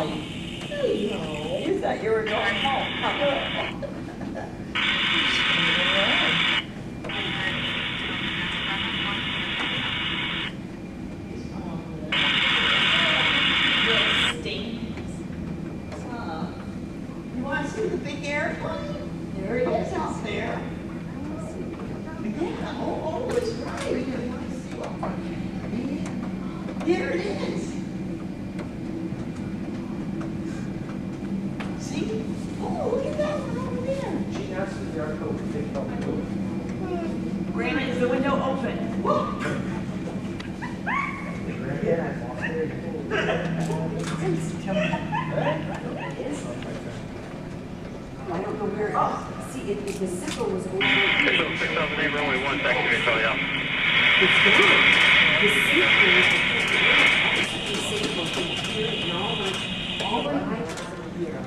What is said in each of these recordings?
You thought you were going home. You want to see the big airplane? There it is out there. Yeah, oh, it's right. You want to see what? There it is. See? Oh, look at that one over there. She asked if the article would take off the boat. Grandma, is the window open? Whoa. Yeah, I lost there. I don't know where it is. See, if the zipper was over here. 6008, runway 1, taxi to Charlie Alpha. It's gone. The zipper is disabled from here and all the items are here.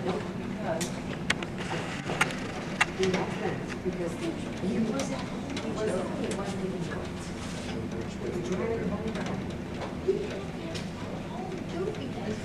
In that sense, because he was at home, he wasn't even going. He drove it home. He drove home too because